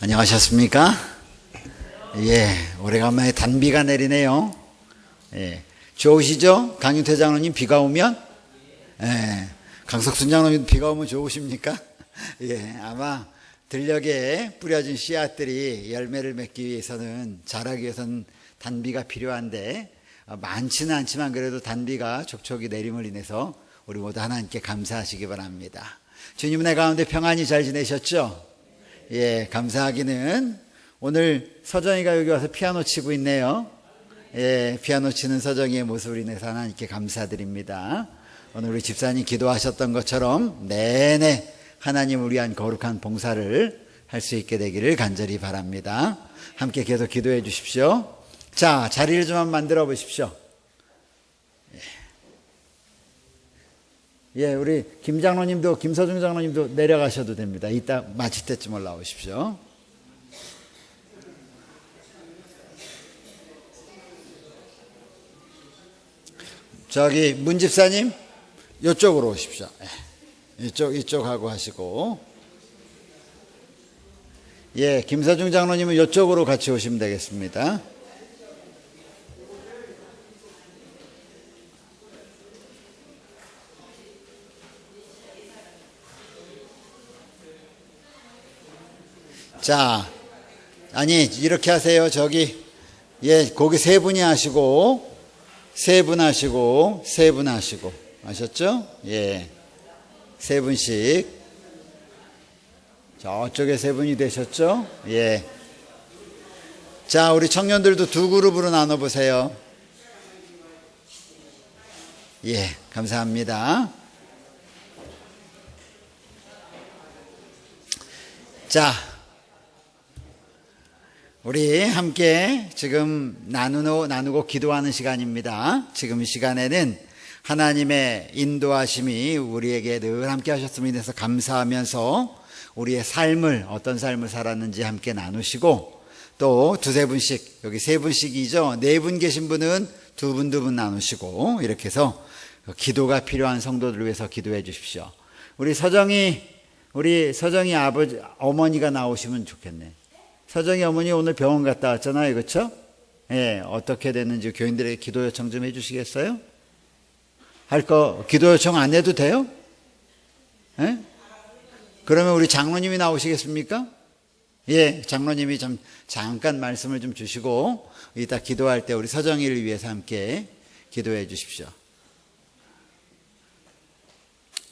안녕하셨습니까? 예, 오래간만에 단비가 내리네요. 예, 좋으시죠? 강윤태 장로님 비가 오면? 예, 강석순 장로님 비가 오면 좋으십니까? 예, 아마 들녘에 뿌려진 씨앗들이 열매를 맺기 위해서는, 자라기 위해서는 단비가 필요한데, 많지는 않지만 그래도 단비가 촉촉이 내림을 인해서 우리 모두 하나님께 감사하시기 바랍니다. 주님 은혜 가운데 평안히 잘 지내셨죠? 예, 감사하기는 오늘 서정이가 여기 와서 피아노 치고 있네요. 예, 피아노 치는 서정이의 모습을 인해서 하나님께 감사드립니다. 오늘 우리 집사님 기도하셨던 것처럼 내내 하나님을 위한 거룩한 봉사를 할 수 있게 되기를 간절히 바랍니다. 함께 계속 기도해 주십시오. 자, 자리를 좀 한번 만들어 보십시오. 예, 우리 김 장로님도, 김서중 장로님도 내려가셔도 됩니다. 이따 마칠 때쯤 올라오십시오. 저기 문 집사님 이쪽으로 오십시오. 이쪽 하고 하시고, 예, 김서중 장로님은 이쪽으로 같이 오시면 되겠습니다. 자, 아니 이렇게 하세요. 저기, 예, 거기 세 분이 하시고, 세 분 하시고, 세 분 하시고, 아셨죠? 예, 세 분씩. 저쪽에 세 분이 되셨죠? 예. 자, 우리 청년들도 두 그룹으로 나눠 보세요. 예, 감사합니다. 자, 우리 함께 지금 나누고 기도하는 시간입니다. 지금 이 시간에는 하나님의 인도하심이 우리에게 늘 함께 하셨음에 대해서 감사하면서 우리의 삶을, 어떤 삶을 살았는지 함께 나누시고, 또 두세 분씩, 여기 세 분씩이죠. 네 분 계신 분은 두 분 나누시고, 이렇게 해서 기도가 필요한 성도들을 위해서 기도해 주십시오. 우리 서정이 아버지, 어머니가 나오시면 좋겠네. 서정이 어머니 오늘 병원 갔다 왔잖아요. 그렇죠? 예, 어떻게 됐는지 교인들에게 기도 요청 좀 해주시겠어요? 기도 요청 안 해도 돼요? 예? 그러면 우리 장로님이 나오시겠습니까? 예, 장로님이 좀 잠깐 말씀을 좀 주시고 이따 기도할 때 우리 서정이를 위해서 함께 기도해 주십시오.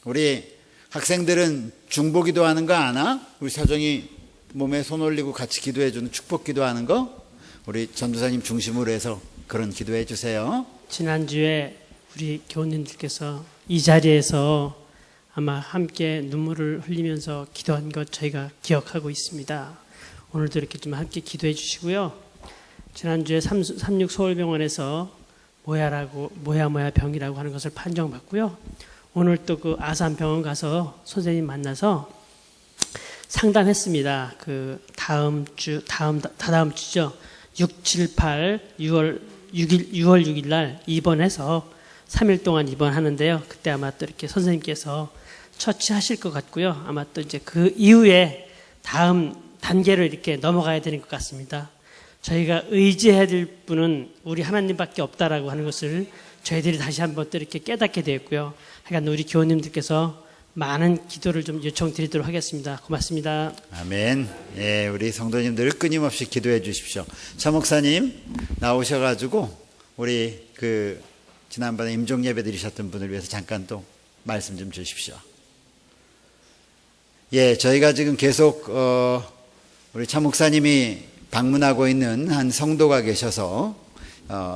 우리 학생들은 중보 기도하는 거 아나? 우리 서정이 몸에 손 올리고 같이 기도해 주는 축복 기도하는 거, 우리 전도사님 중심으로 해서 그런 기도해 주세요. 지난주에 우리 교우님들께서 이 자리에서 아마 함께 눈물을 흘리면서 기도한 것 저희가 기억하고 있습니다. 오늘도 이렇게 좀 함께 기도해 주시고요. 지난주에 36 서울병원에서 모야 병이라고 하는 것을 판정받고요. 오늘 또 그 아산병원 가서 선생님 만나서 상담했습니다. 다다음 주죠. 6, 7, 8, 6월 6일 날 입원해서 3일 동안 입원하는데요. 그때 아마 또 이렇게 선생님께서 처치하실 것 같고요. 아마 또 이제 그 이후에 다음 단계로 이렇게 넘어가야 되는 것 같습니다. 저희가 의지해야 될 분은 우리 하나님밖에 없다라고 하는 것을 저희들이 다시 한번 또 이렇게 깨닫게 되었고요. 하여간 우리 교우님들께서 많은 기도를 좀 요청드리도록 하겠습니다. 고맙습니다. 아멘. 예, 우리 성도님들 끊임없이 기도해 주십시오. 차 목사님 나오셔가지고 우리 지난번에 임종 예배 드리셨던 분을 위해서 잠깐 또 말씀 좀 주십시오. 예, 저희가 지금 계속 우리 차 목사님이 방문하고 있는 한 성도가 계셔서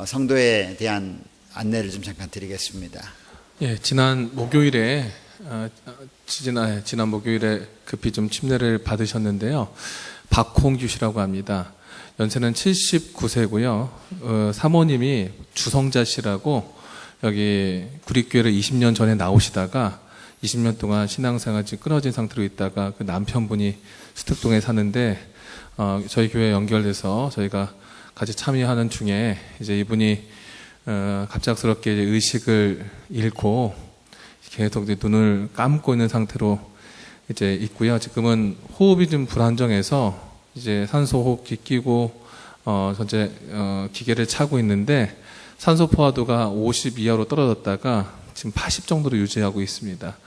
성도에 대한 안내를 좀 잠깐 드리겠습니다. 예, 지난 목요일에 급히 좀 침례를 받으셨는데요. 박홍규 씨라고 합니다. 연세는 79세고요. 사모님이 주성자 씨라고 여기 구립교회를 20년 전에 나오시다가 20년 동안 신앙생활이 끊어진 상태로 있다가 그 남편분이 수특동에 사는데 저희 교회에 연결돼서 저희가 같이 참여하는 중에 이제 이분이 갑작스럽게 이제 의식을 잃고 계속 이제 눈을 감고 있는 상태로 이제 있고요. 지금은 호흡이 좀 불안정해서 이제 산소 호흡기 끼고 현재 기계를 차고 있는데 산소 포화도가 50 이하로 떨어졌다가 지금 80 정도로 유지하고 있습니다.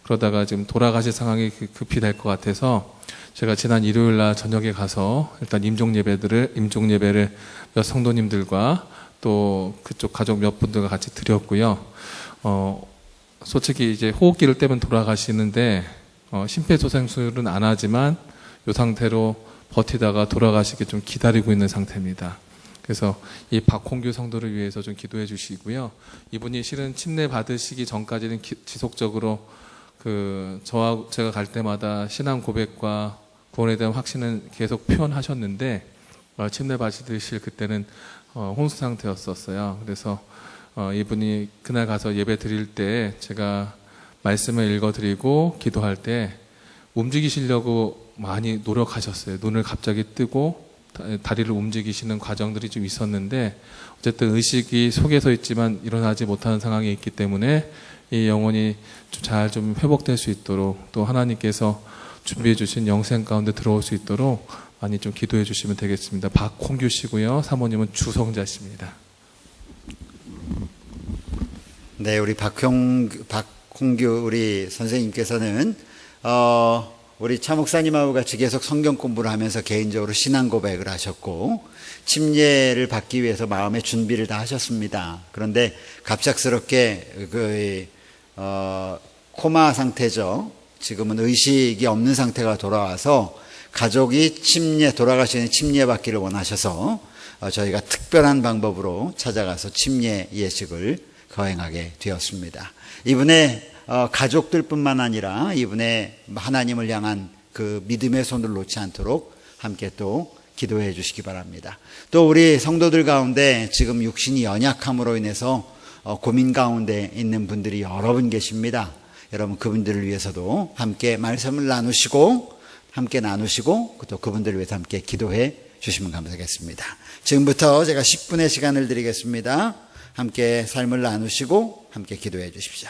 그러다가 지금 돌아가실 상황이 급히 될 것 같아서 제가 지난 일요일 날 저녁에 가서 일단 임종 예배를 몇 성도님들과 또 그쪽 가족 몇 분들과 같이 드렸고요. 솔직히 이제 호흡기를 떼면 돌아가시는데 심폐소생술은 안 하지만 이 상태로 버티다가 돌아가시게 좀 기다리고 있는 상태입니다. 그래서 이 박홍규 성도를 위해서 좀 기도해 주시고요. 이분이 실은 침례 받으시기 전까지는 지속적으로 제가 갈 때마다 신앙 고백과 구원에 대한 확신은 계속 표현하셨는데 침례 받으실 그때는 혼수 상태였었어요. 그래서 이분이 그날 가서 예배 드릴 때 제가 말씀을 읽어드리고 기도할 때 움직이시려고 많이 노력하셨어요. 눈을 갑자기 뜨고 다리를 움직이시는 과정들이 좀 있었는데 어쨌든 의식이 속에서 있지만 일어나지 못하는 상황이 있기 때문에 이 영혼이 잘 좀 회복될 수 있도록 또 하나님께서 준비해 주신 영생 가운데 들어올 수 있도록 많이 좀 기도해 주시면 되겠습니다. 박홍규 씨고요. 사모님은 주성자십니다. 네, 우리 박홍규 우리 선생님께서는 우리 차 목사님하고 같이 계속 성경 공부를 하면서 개인적으로 신앙 고백을 하셨고 침례를 받기 위해서 마음의 준비를 다 하셨습니다. 그런데 갑작스럽게 코마 상태죠. 지금은 의식이 없는 상태가 돌아와서 가족이 돌아가시는 침례 받기를 원하셔서 저희가 특별한 방법으로 찾아가서 침례 예식을 거행하게 되었습니다. 이분의 가족들뿐만 아니라 이분의 하나님을 향한 그 믿음의 손을 놓지 않도록 함께 또 기도해 주시기 바랍니다. 또 우리 성도들 가운데 지금 육신이 연약함으로 인해서 고민 가운데 있는 분들이 여러 분 계십니다. 여러분 그분들을 위해서도 함께 말씀을 나누시고 또 그분들을 위해서 함께 기도해 주시면 감사하겠습니다. 지금부터 제가 10분의 시간을 드리겠습니다. 함께 삶을 나누시고 함께 기도해 주십시오.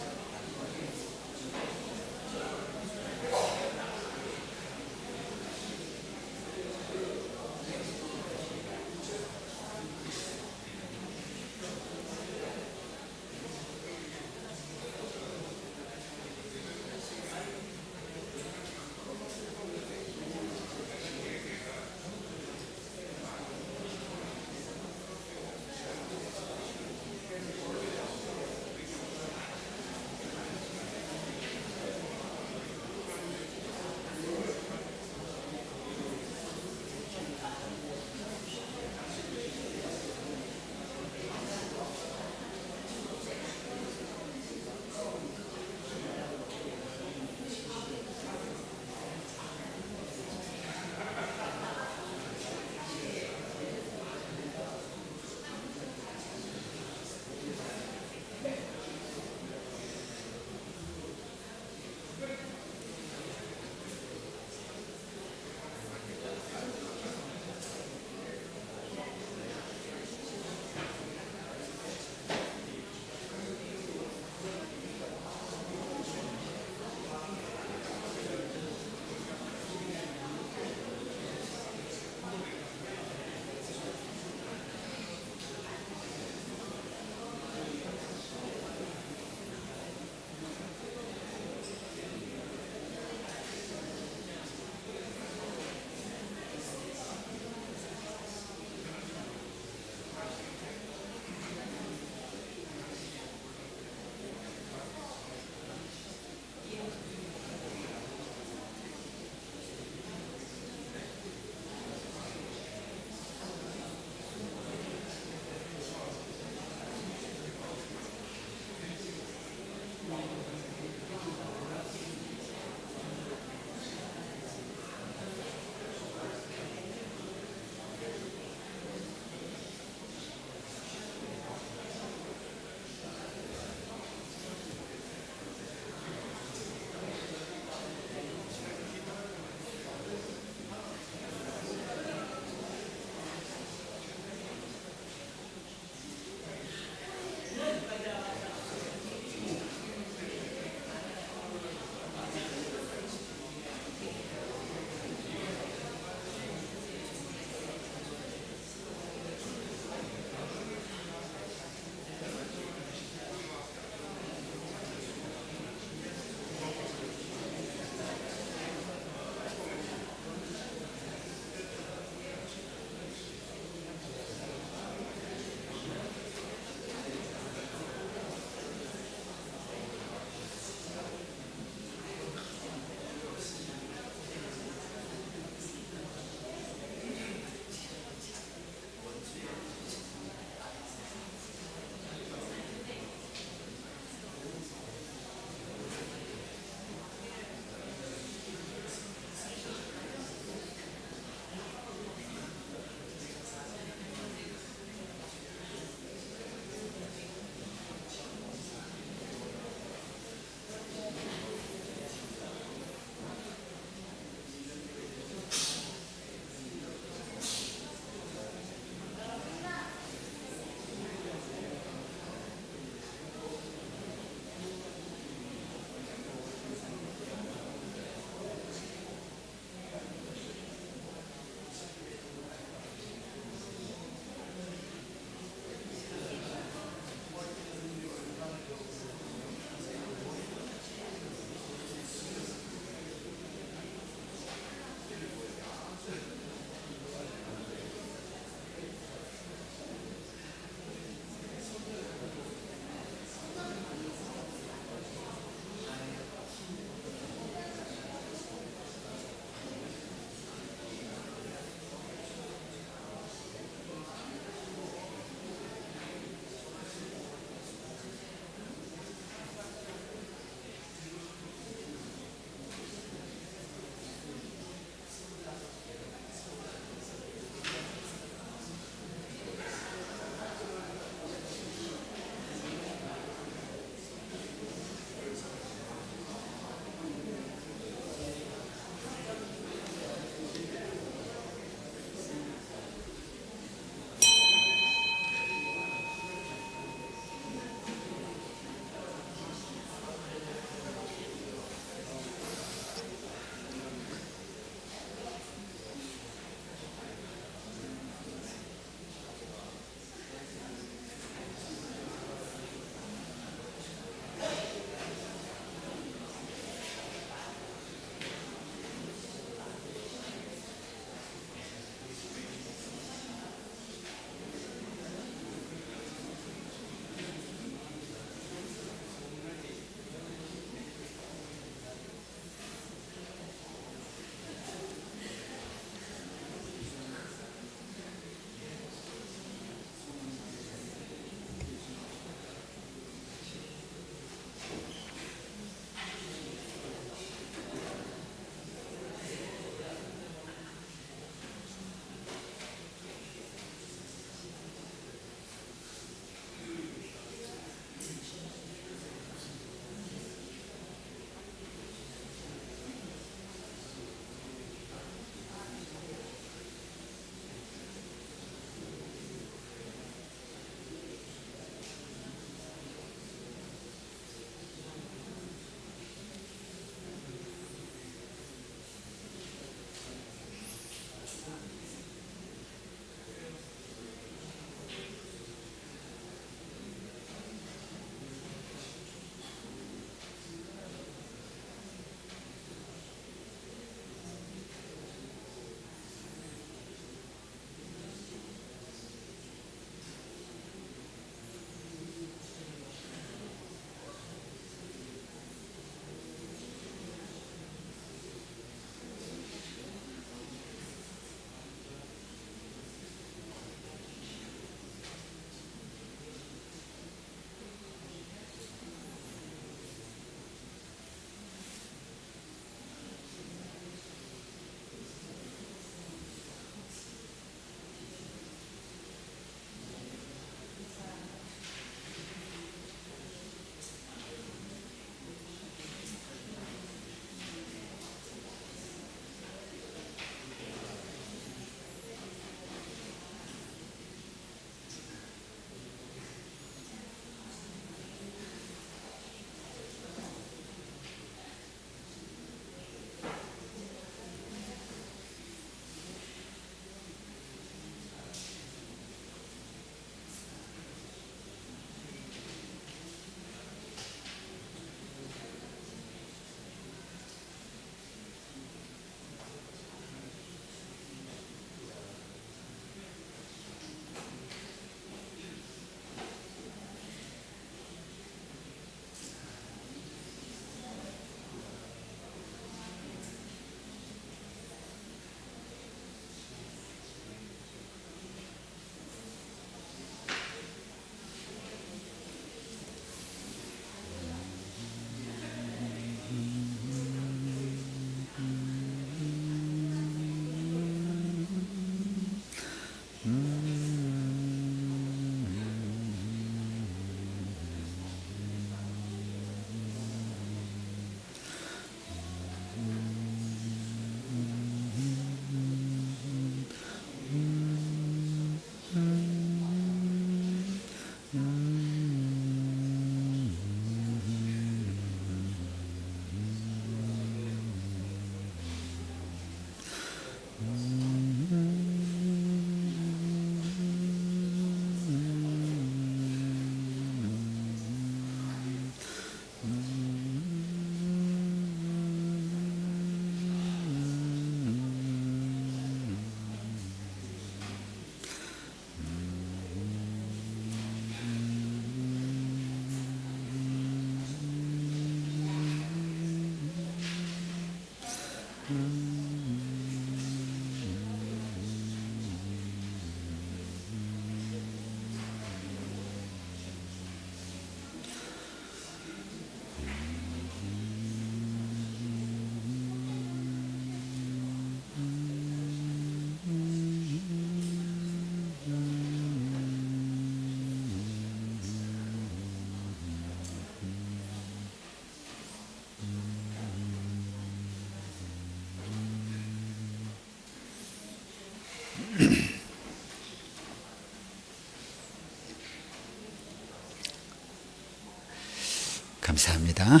감사합니다.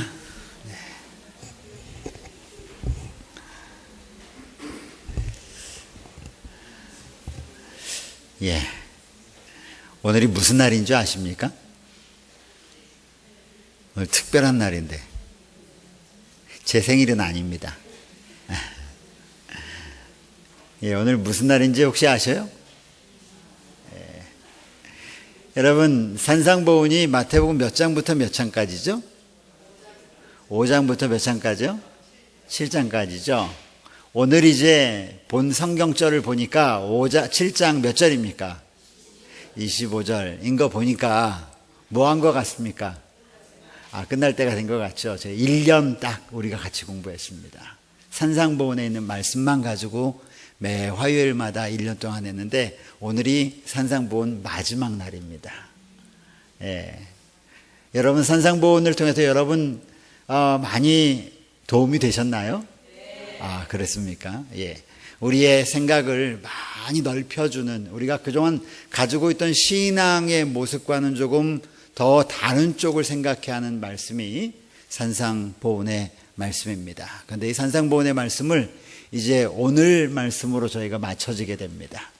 예. 오늘이 무슨 날인 줄 아십니까? 오늘 특별한 날인데 제 생일은 아닙니다. 예, 오늘 무슨 날인지 혹시 아셔요? 예. 여러분 산상보훈이 마태복음 몇 장부터 몇 장까지죠? 5장부터 몇 장까지요? 7장까지죠. 오늘 이제 본 성경절을 보니까 7장 몇 절입니까? 25절인 거 보니까 뭐 한 것 같습니까? 끝날 때가 된 것 같죠. 저희 1년 딱 우리가 같이 공부했습니다. 산상보훈에 있는 말씀만 가지고 매 화요일마다 1년 동안 했는데 오늘이 산상보훈 마지막 날입니다. 예. 여러분 산상보훈을 통해서 여러분 많이 도움이 되셨나요? 그렇습니까? 예. 우리의 생각을 많이 넓혀주는, 우리가 그동안 가지고 있던 신앙의 모습과는 조금 더 다른 쪽을 생각해 하는 말씀이 산상보훈의 말씀입니다. 그런데 이 산상보훈의 말씀을 이제 오늘 말씀으로 저희가 맞춰지게 됩니다.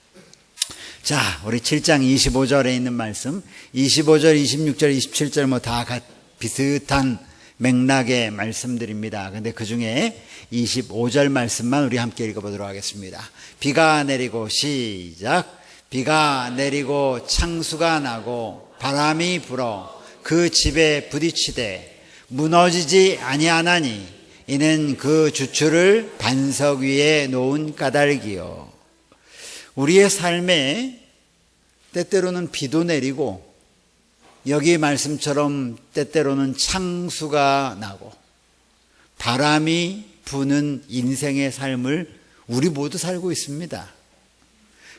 자, 우리 7장 25절에 있는 말씀, 25절, 26절, 27절 뭐 다 비슷한 맥락의 말씀들입니다. 그런데 그 중에 25절 말씀만 우리 함께 읽어보도록 하겠습니다. 비가 내리고 시작. 비가 내리고 창수가 나고 바람이 불어 그 집에 부딪히되 무너지지 아니하나니 이는 그 주추를 반석 위에 놓은 까닭이요. 우리의 삶에 때때로는 비도 내리고 여기 말씀처럼 때때로는 창수가 나고 바람이 부는 인생의 삶을 우리 모두 살고 있습니다.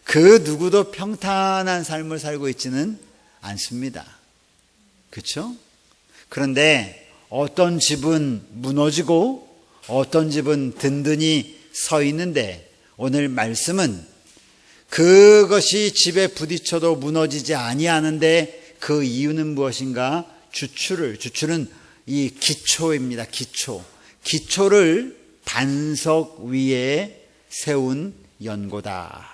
그 누구도 평탄한 삶을 살고 있지는 않습니다. 그렇죠? 그런데 어떤 집은 무너지고 어떤 집은 든든히 서 있는데 오늘 말씀은 그것이 집에 부딪혀도 무너지지 아니하는데 그 이유는 무엇인가? 주추는 이 기초입니다. 기초를 반석 위에 세운 연고다.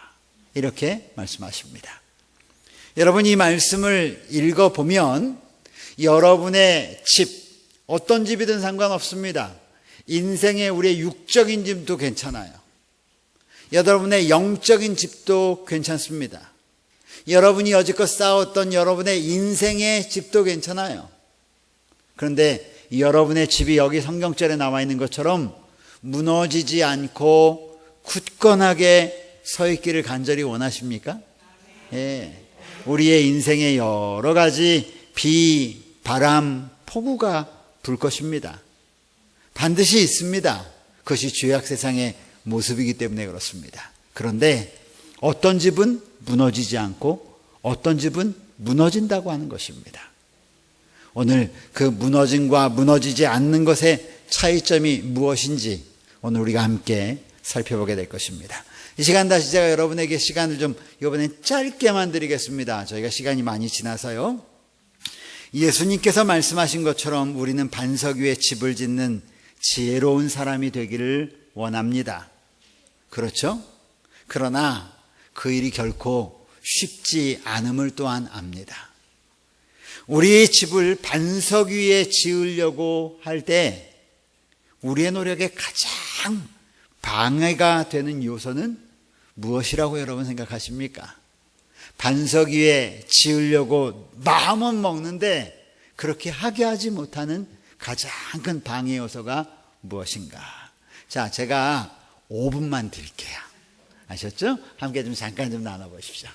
이렇게 말씀하십니다. 여러분 이 말씀을 읽어보면 여러분의 집, 어떤 집이든 상관없습니다. 인생의 우리의 육적인 집도 괜찮아요. 여러분의 영적인 집도 괜찮습니다. 여러분이 여지껏 쌓았던 여러분의 인생의 집도 괜찮아요. 그런데 여러분의 집이 여기 성경절에 나와 있는 것처럼 무너지지 않고 굳건하게 서 있기를 간절히 원하십니까? 예. 우리의 인생에 여러 가지 비, 바람, 폭우가 불 것입니다. 반드시 있습니다. 그것이 죄악 세상의 모습이기 때문에 그렇습니다. 그런데 어떤 집은 무너지지 않고 어떤 집은 무너진다고 하는 것입니다. 오늘 그 무너짐과 무너지지 않는 것의 차이점이 무엇인지 오늘 우리가 함께 살펴보게 될 것입니다. 이 시간 다시 제가 여러분에게 시간을 좀 이번엔 짧게만 드리겠습니다. 저희가 시간이 많이 지나서요. 예수님께서 말씀하신 것처럼 우리는 반석 위에 집을 짓는 지혜로운 사람이 되기를 원합니다. 그렇죠? 그러나 그 일이 결코 쉽지 않음을 또한 압니다. 우리의 집을 반석 위에 지으려고 할 때 우리의 노력에 가장 방해가 되는 요소는 무엇이라고 여러분 생각하십니까? 반석 위에 지으려고 마음은 먹는데 그렇게 하게 하지 못하는 가장 큰 방해 요소가 무엇인가? 자, 제가 5분만 드릴게요. 아셨죠? 함께 좀 잠깐 좀 나눠보십시오.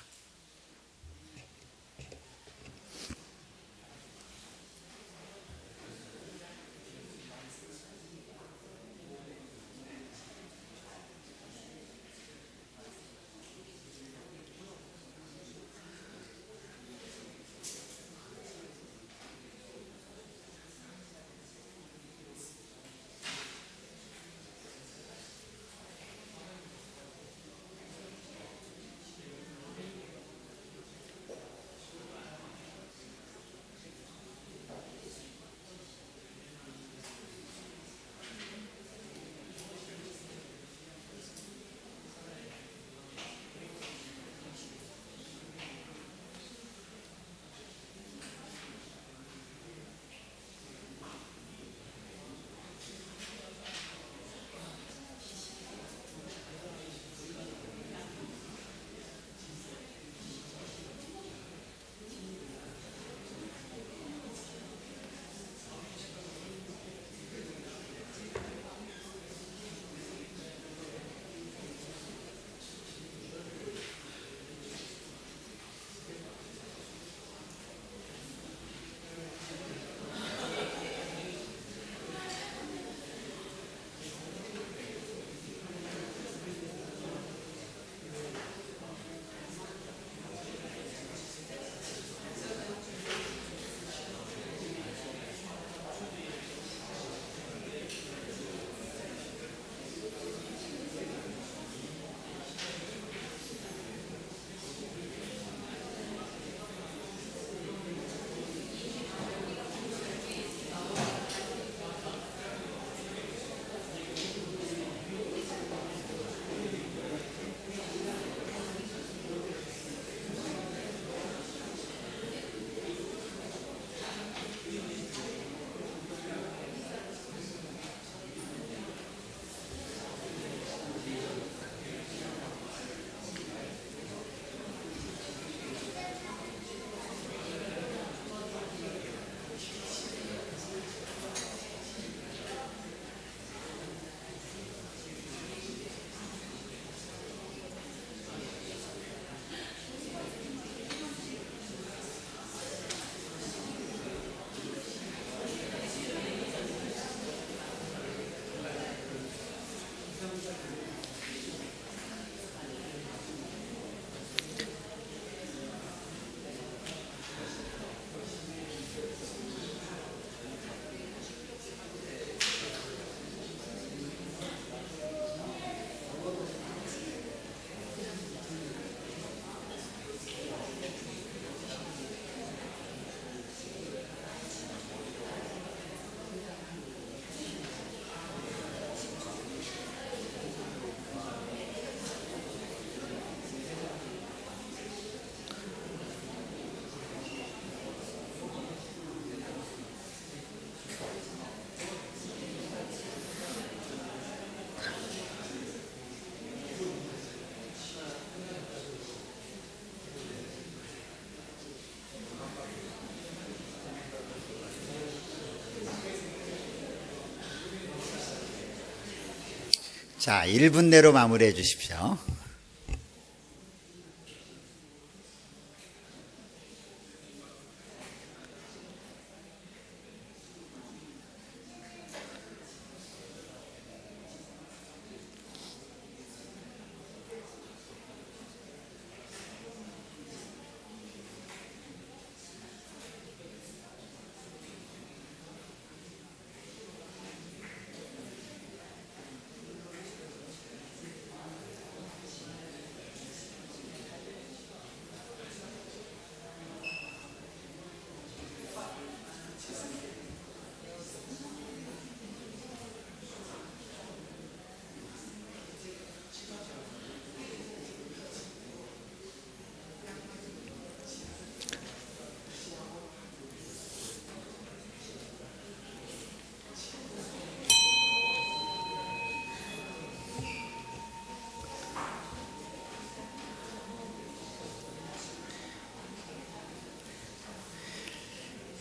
자, 1분 내로 마무리해 주십시오.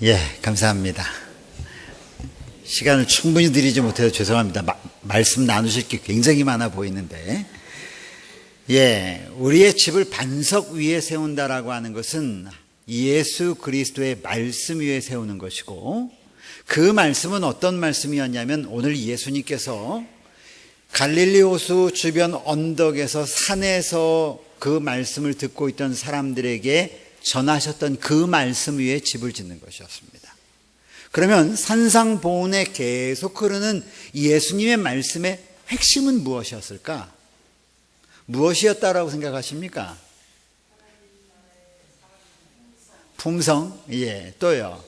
예, 감사합니다. 시간을 충분히 드리지 못해서 죄송합니다. 말씀 나누실 게 굉장히 많아 보이는데, 예, 우리의 집을 반석 위에 세운다라고 하는 것은 예수 그리스도의 말씀 위에 세우는 것이고, 그 말씀은 어떤 말씀이었냐면 오늘 예수님께서 갈릴리 호수 주변 언덕에서 산에서 그 말씀을 듣고 있던 사람들에게 전하셨던 그 말씀 위에 집을 짓는 것이었습니다. 그러면 산상보훈에 계속 흐르는 예수님의 말씀의 핵심은 무엇이었을까? 무엇이었다라고 생각하십니까? 품성, 예, 또요.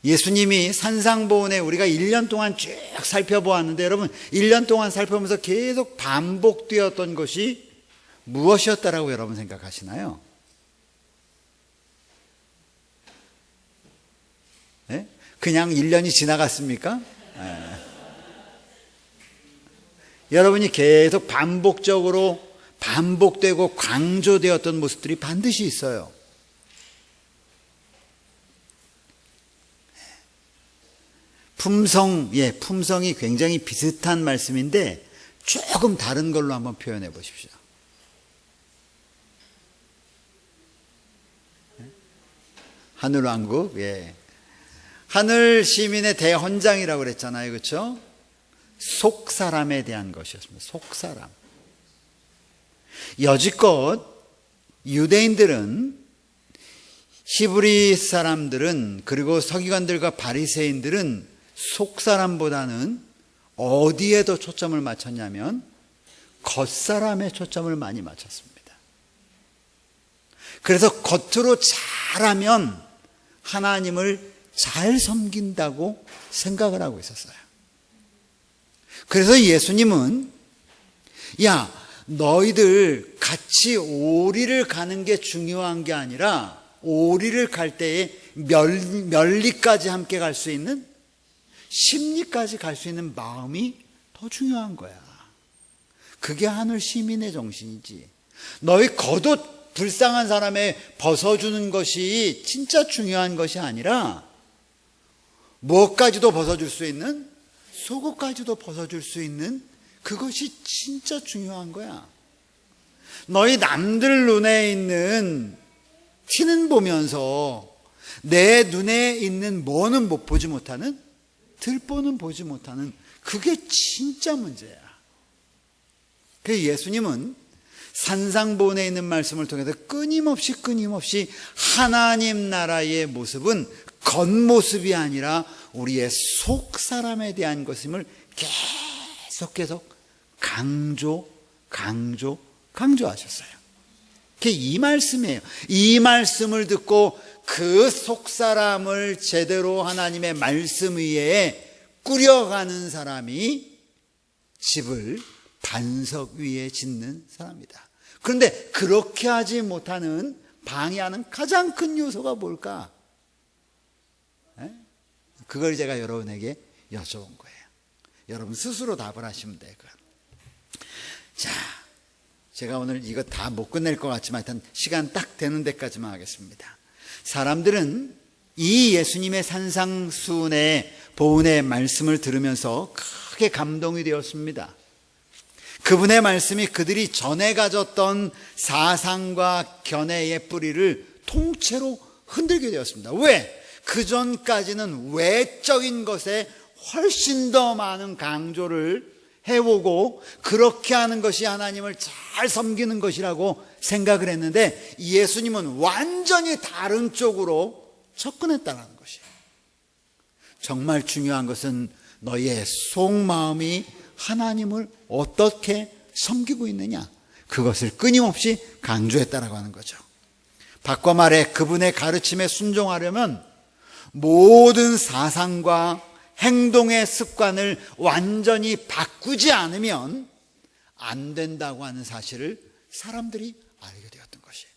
예수님이 산상보훈에 우리가 1년 동안 쭉 살펴보았는데, 여러분 1년 동안 살펴보면서 계속 반복되었던 것이 무엇이었다라고 여러분 생각하시나요? 네? 그냥 1년이 지나갔습니까? 네. 여러분이 계속 반복적으로 반복되고 강조되었던 모습들이 반드시 있어요. 품성, 예, 품성이 굉장히 비슷한 말씀인데 조금 다른 걸로 한번 표현해 보십시오. 하늘왕국, 예. 하늘 시민의 대헌장이라고 그랬잖아요. 그렇죠? 속사람에 대한 것이었습니다. 속사람. 여지껏 유대인들은, 히브리 사람들은, 그리고 서기관들과 바리새인들은 속사람보다는 어디에 더 초점을 맞췄냐면 겉사람에 초점을 많이 맞췄습니다. 그래서 겉으로 잘하면 하나님을 잘 섬긴다고 생각을 하고 있었어요. 그래서 예수님은, 야, 너희들 같이 오리를 가는 게 중요한 게 아니라 오리를 갈 때에 멸리까지 함께 갈 수 있는, 심리까지 갈 수 있는 마음이 더 중요한 거야. 그게 하늘 시민의 정신이지. 너희 겉옷 불쌍한 사람에 벗어주는 것이 진짜 중요한 것이 아니라 무엇까지도 벗어줄 수 있는, 속옷까지도 벗어줄 수 있는 그것이 진짜 중요한 거야. 너희 남들 눈에 있는 티는 보면서 내 눈에 있는 뭐는 못 보지 못하는, 들보는 보지 못하는, 그게 진짜 문제야. 그래서 예수님은 산상보훈에 있는 말씀을 통해서 끊임없이 하나님 나라의 모습은 겉모습이 아니라 우리의 속사람에 대한 것임을 계속 강조하셨어요. 그게 이 말씀이에요. 이 말씀을 듣고 그 속사람을 제대로 하나님의 말씀 위에 꾸려가는 사람이 집을 반석 위에 짓는 사람이다. 그런데 그렇게 하지 못하는, 방해하는 가장 큰 요소가 뭘까? 그걸 제가 여러분에게 여쭤본 거예요. 여러분 스스로 답을 하시면 돼요. 자, 제가 오늘 이거 다 못 끝낼 것 같지만 일단 시간 딱 되는 데까지만 하겠습니다. 사람들은 이 예수님의 산상수훈의 보훈의 말씀을 들으면서 크게 감동이 되었습니다. 그분의 말씀이 그들이 전에 가졌던 사상과 견해의 뿌리를 통째로 흔들게 되었습니다. 왜? 그 전까지는 외적인 것에 훨씬 더 많은 강조를 해오고 그렇게 하는 것이 하나님을 잘 섬기는 것이라고 생각을 했는데 예수님은 완전히 다른 쪽으로 접근했다는 것이에요. 정말 중요한 것은 너희의 속마음이 하나님을 어떻게 섬기고 있느냐, 그것을 끊임없이 강조했다라고 하는 거죠. 바꿔 말해 그분의 가르침에 순종하려면 모든 사상과 행동의 습관을 완전히 바꾸지 않으면 안 된다고 하는 사실을 사람들이 알게 되었던 것이에요.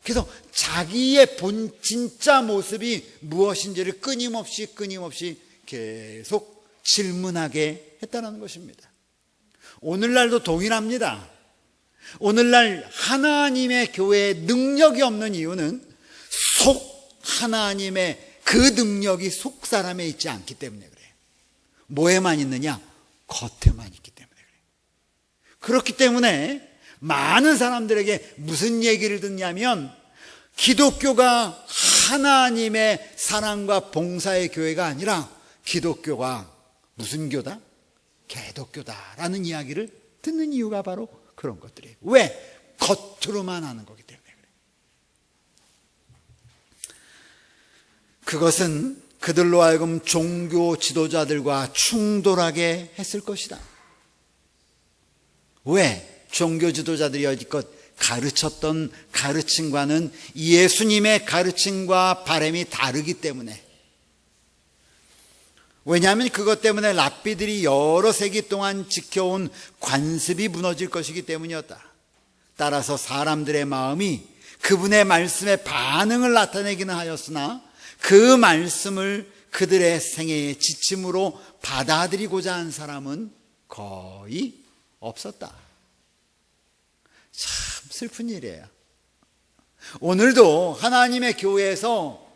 그래서 자기의 진짜 모습이 무엇인지를 끊임없이 계속 질문하게 했다는 것입니다. 오늘날도 동일합니다. 오늘날 하나님의 교회에 능력이 없는 이유는 하나님의 그 능력이 속 사람에 있지 않기 때문에 그래요. 뭐에만 있느냐? 겉에만 있기 때문에 그래요. 그렇기 때문에 많은 사람들에게 무슨 얘기를 듣냐면 기독교가 하나님의 사랑과 봉사의 교회가 아니라 기독교가 무슨 교다? 개독교다라는 이야기를 듣는 이유가 바로 그런 것들이에요. 왜? 겉으로만 하는 거기 때문에 그래요. 그것은 그들로 하여금 종교 지도자들과 충돌하게 했을 것이다. 왜? 종교 지도자들이 여지껏 가르쳤던 가르침과는 예수님의 가르침과 바람이 다르기 때문에, 왜냐하면 그것 때문에 랍비들이 여러 세기 동안 지켜온 관습이 무너질 것이기 때문이었다. 따라서 사람들의 마음이 그분의 말씀에 반응을 나타내기는 하였으나 그 말씀을 그들의 생애의 지침으로 받아들이고자 한 사람은 거의 없었다. 참 슬픈 일이에요. 오늘도 하나님의 교회에서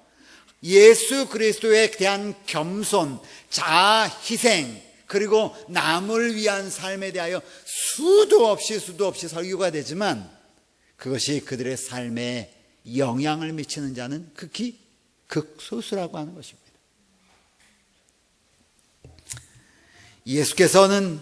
예수 그리스도에 대한 겸손, 자아 희생, 그리고 남을 위한 삶에 대하여 수도 없이 설교가 되지만 그것이 그들의 삶에 영향을 미치는 자는 극히 극소수라고 하는 것입니다. 예수께서는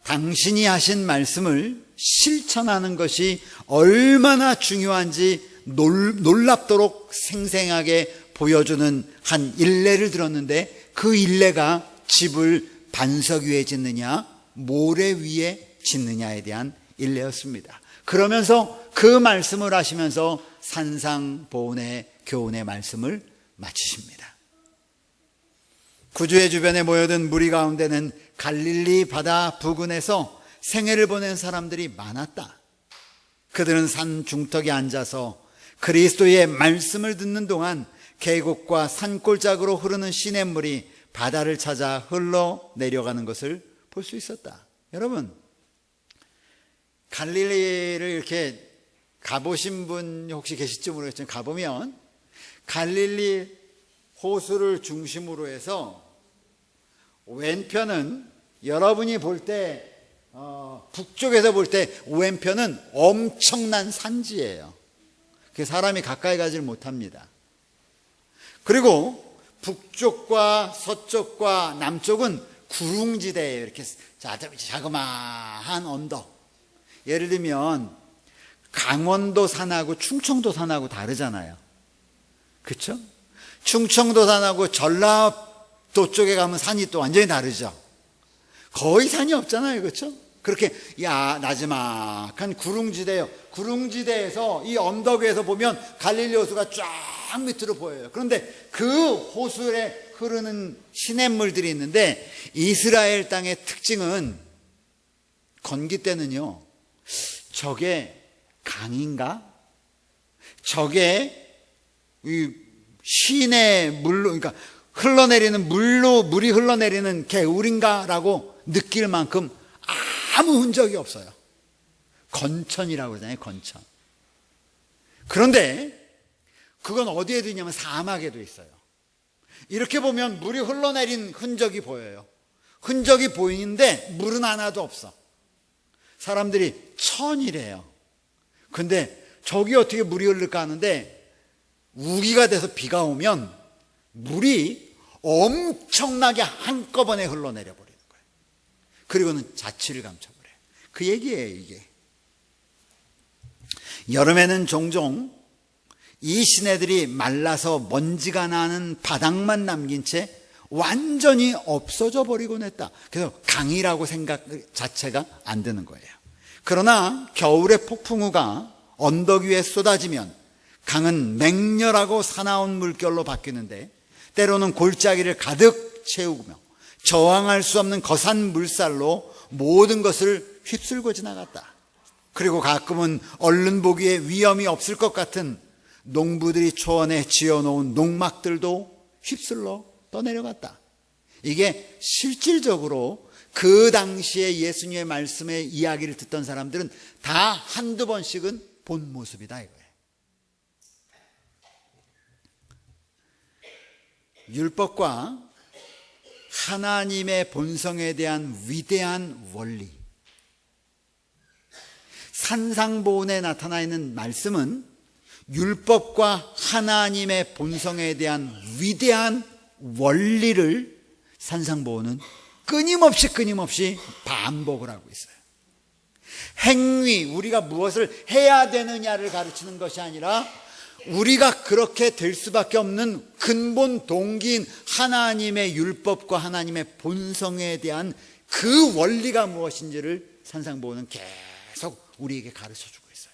당신이 하신 말씀을 실천하는 것이 얼마나 중요한지 놀랍도록 생생하게 보여주는 한 일례를 들었는데, 그 일례가 집을 반석 위에 짓느냐 모래 위에 짓느냐에 대한 일례였습니다. 그러면서 그 말씀을 하시면서 산상보훈의 교훈의 말씀을 마치십니다. 구주의 주변에 모여든 무리 가운데는 갈릴리 바다 부근에서 생애를 보낸 사람들이 많았다. 그들은 산 중턱에 앉아서 그리스도의 말씀을 듣는 동안 계곡과 산골짜기로 흐르는 시냇물이 바다를 찾아 흘러내려가는 것을 볼 수 있었다. 여러분, 갈릴리를 이렇게 가보신 분 혹시 계실지 모르겠지만 가보면 갈릴리 호수를 중심으로 해서 왼편은 여러분이 볼 때 북쪽에서 볼 때 왼편은 엄청난 산지예요. 그 사람이 가까이 가지를 못합니다. 그리고 북쪽과 서쪽과 남쪽은 구릉지대예요. 이렇게 자그마한 언덕. 예를 들면 강원도 산하고 충청도 산하고 다르잖아요. 그렇죠? 충청도 산하고 전라도 쪽에 가면 산이 또 완전히 다르죠. 거의 산이 없잖아요. 그렇죠? 그렇게 나지막한 구릉지대요. 구릉지대에서 이 언덕 위에서 보면 갈릴리 호수가 쫙 밑으로 보여요. 그런데 그 호수에 흐르는 시냇물들이 있는데 이스라엘 땅의 특징은 건기 때는요, 저게 강인가? 저게 이 시내 물로, 그러니까 흘러내리는 물이 흘러내리는 개울인가라고 느낄 만큼 아무 흔적이 없어요. 건천이라고 그러잖아요. 건천. 그런데 그건 어디에도 있냐면 사막에도 있어요. 이렇게 보면 물이 흘러내린 흔적이 보여요. 흔적이 보이는데 물은 하나도 없어. 사람들이 천이래요. 근데 저기 어떻게 물이 흐를까 하는데 우기가 돼서 비가 오면 물이 엄청나게 한꺼번에 흘러내려 버리는 거예요. 그리고는 자취를 감춰버려요. 그 얘기예요, 이게. 여름에는 종종 이 시내들이 말라서 먼지가 나는 바닥만 남긴 채 완전히 없어져 버리곤 했다. 그래서 강이라고 생각 자체가 안 드는 거예요. 그러나 겨울에 폭풍우가 언덕 위에 쏟아지면 강은 맹렬하고 사나운 물결로 바뀌는데 때로는 골짜기를 가득 채우며 저항할 수 없는 거센 물살로 모든 것을 휩쓸고 지나갔다. 그리고 가끔은 얼른 보기에 위험이 없을 것 같은 농부들이 초원에 지어놓은 농막들도 휩쓸러 떠내려갔다. 이게 실질적으로 그 당시에 예수님의 말씀의 이야기를 듣던 사람들은 다 한두 번씩은 본 모습이다 이거예요. 율법과 하나님의 본성에 대한 위대한 원리, 산상보훈에 나타나 있는 말씀은 율법과 하나님의 본성에 대한 위대한 원리를 산상보훈은 끊임없이 반복을 하고 있어요. 행위, 우리가 무엇을 해야 되느냐를 가르치는 것이 아니라 우리가 그렇게 될 수밖에 없는 근본 동기인 하나님의 율법과 하나님의 본성에 대한 그 원리가 무엇인지를 산상보훈은 계속 우리에게 가르쳐주고 있어요.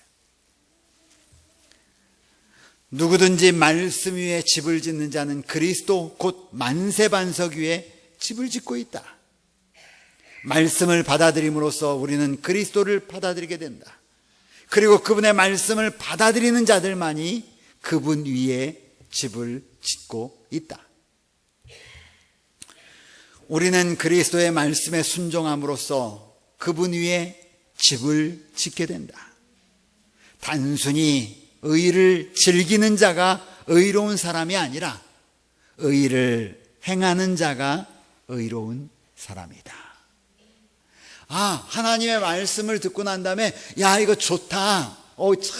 누구든지 말씀 위에 집을 짓는 자는 그리스도 곧 만세반석 위에 집을 짓고 있다. 말씀을 받아들임으로써 우리는 그리스도를 받아들이게 된다. 그리고 그분의 말씀을 받아들이는 자들만이 그분 위에 집을 짓고 있다. 우리는 그리스도의 말씀에 순종함으로써 그분 위에 집을 짓게 된다. 단순히 의를 즐기는 자가 의로운 사람이 아니라 의를 행하는 자가 의로운 사람이다. 하나님의 말씀을 듣고 난 다음에 야 이거 좋다,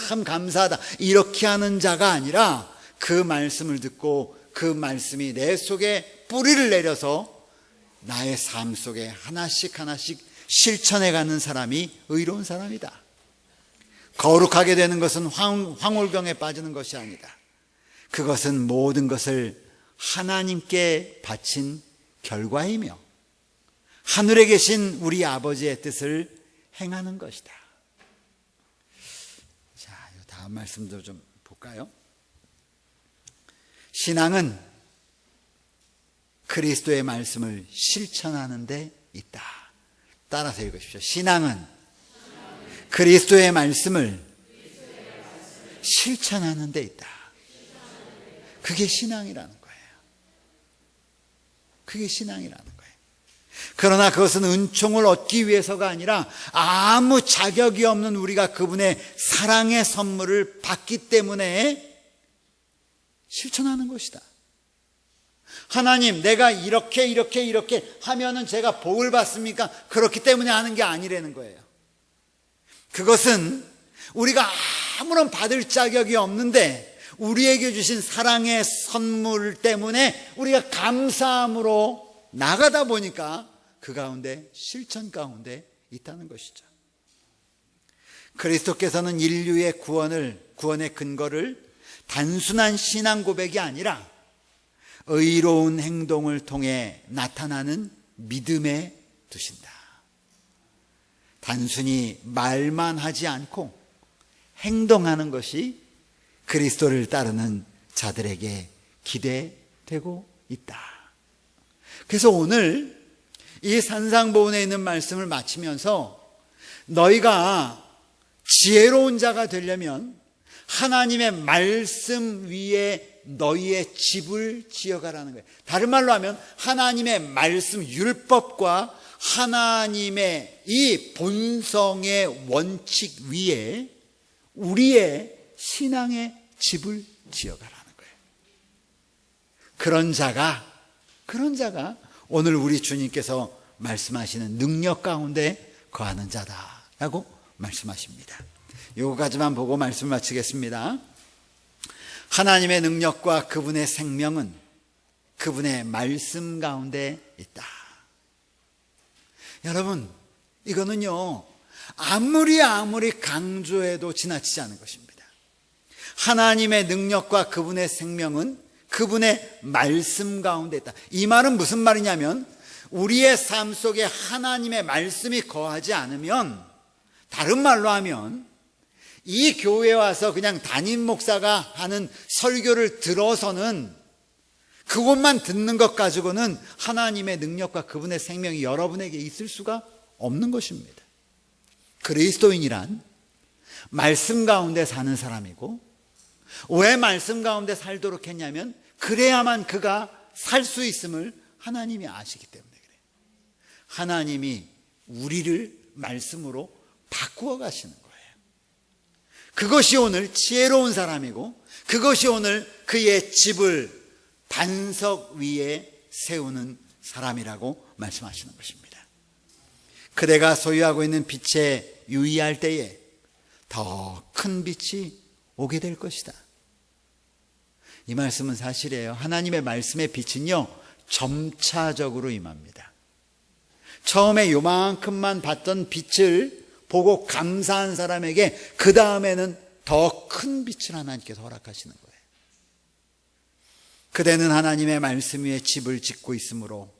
참 감사하다 이렇게 하는 자가 아니라 그 말씀을 듣고 그 말씀이 내 속에 뿌리를 내려서 나의 삶 속에 하나씩 실천해가는 사람이 의로운 사람이다. 거룩하게 되는 것은 황홀병에 빠지는 것이 아니다. 그것은 모든 것을 하나님께 바친 결과이며 하늘에 계신 우리 아버지의 뜻을 행하는 것이다. 자, 다음 말씀도 좀 볼까요? 신앙은 그리스도의 말씀을 실천하는 데 있다. 따라서 읽으십시오. 신앙은 그리스도의 말씀을 실천하는 데 있다. 그게 신앙이라는 거예요. 그게 신앙이라는 거예요. 그러나 그것은 은총을 얻기 위해서가 아니라 아무 자격이 없는 우리가 그분의 사랑의 선물을 받기 때문에 실천하는 것이다. 하나님, 내가 이렇게 하면은 제가 복을 받습니까? 그렇기 때문에 하는 게 아니라는 거예요. 그것은 우리가 아무런 받을 자격이 없는데 우리에게 주신 사랑의 선물 때문에 우리가 감사함으로 나가다 보니까 그 가운데 실천 가운데 있다는 것이죠. 그리스도께서는 인류의 구원의 근거를 단순한 신앙 고백이 아니라 의로운 행동을 통해 나타나는 믿음에 두신다. 단순히 말만 하지 않고 행동하는 것이 그리스도를 따르는 자들에게 기대되고 있다. 그래서 오늘 이 산상보훈에 있는 말씀을 마치면서 너희가 지혜로운 자가 되려면 하나님의 말씀 위에 너희의 집을 지어가라는 거예요. 다른 말로 하면 하나님의 말씀 율법과 하나님의 이 본성의 원칙 위에 우리의 신앙의 집을 지어가라는 거예요. 그런 자가 오늘 우리 주님께서 말씀하시는 능력 가운데 거하는 자다라고 말씀하십니다. 요거까지만 보고 말씀을 마치겠습니다. 하나님의 능력과 그분의 생명은 그분의 말씀 가운데 있다. 여러분, 이거는요, 아무리 강조해도 지나치지 않은 것입니다. 하나님의 능력과 그분의 생명은 그분의 말씀 가운데 있다. 이 말은 무슨 말이냐면, 우리의 삶 속에 하나님의 말씀이 거하지 않으면, 다른 말로 하면 이 교회에 와서 그냥 담임 목사가 하는 설교를 들어서는 그것만 듣는 것 가지고는 하나님의 능력과 그분의 생명이 여러분에게 있을 수가 없는 것입니다. 그리스도인이란 말씀 가운데 사는 사람이고, 왜 말씀 가운데 살도록 했냐면 그래야만 그가 살 수 있음을 하나님이 아시기 때문에 그래요. 하나님이 우리를 말씀으로 바꾸어 가시는 거예요. 그것이 오늘 지혜로운 사람이고, 그것이 오늘 그의 집을 반석 위에 세우는 사람이라고 말씀하시는 것입니다. 그대가 소유하고 있는 빛에 유의할 때에 더 큰 빛이 오게 될 것이다. 이 말씀은 사실이에요. 하나님의 말씀의 빛은요, 점차적으로 임합니다. 처음에 요만큼만 봤던 빛을 보고 감사한 사람에게 그 다음에는 더 큰 빛을 하나님께서 허락하시는 거예요. 그대는 하나님의 말씀 위에 집을 짓고 있으므로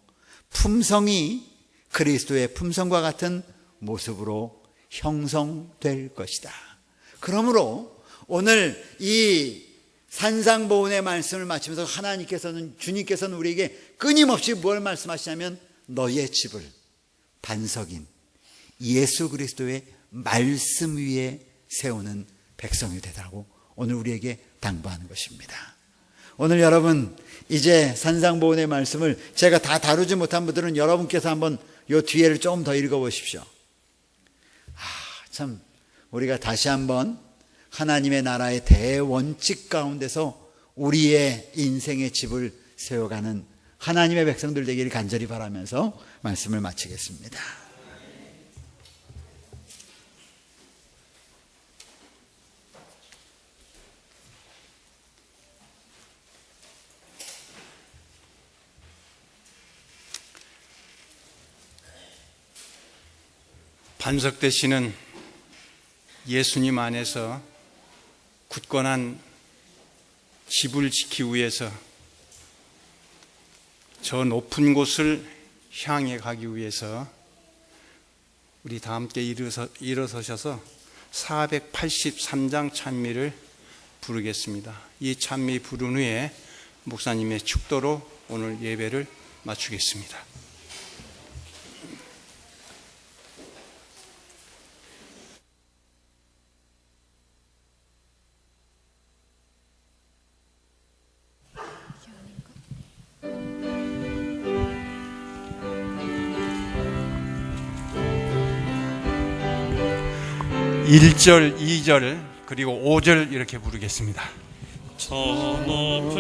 품성이 그리스도의 품성과 같은 모습으로 형성될 것이다. 그러므로 오늘 이 산상보훈의 말씀을 마치면서 주님께서는 우리에게 끊임없이 뭘 말씀하시냐면, 너희의 집을 반석인 예수 그리스도의 말씀 위에 세우는 백성이 되라고 오늘 우리에게 당부하는 것입니다. 오늘 여러분, 이제 산상보훈의 말씀을 제가 다 다루지 못한 분들은 여러분께서 한번 요 뒤에를 좀 더 읽어보십시오. 참 우리가 다시 한번 하나님의 나라의 대원칙 가운데서 우리의 인생의 집을 세워가는 하나님의 백성들 되기를 간절히 바라면서 말씀을 마치겠습니다. 반석 되시는 예수님 안에서 굳건한 집을 지키기 위해서, 저 높은 곳을 향해 가기 위해서 우리 다 함께 일어서셔서 483장 찬미를 부르겠습니다. 이 찬미 부른 후에 목사님의 축도로 오늘 예배를 마치겠습니다. (1절) (2절) 그리고 (5절) 이렇게 부르겠습니다. 저 높은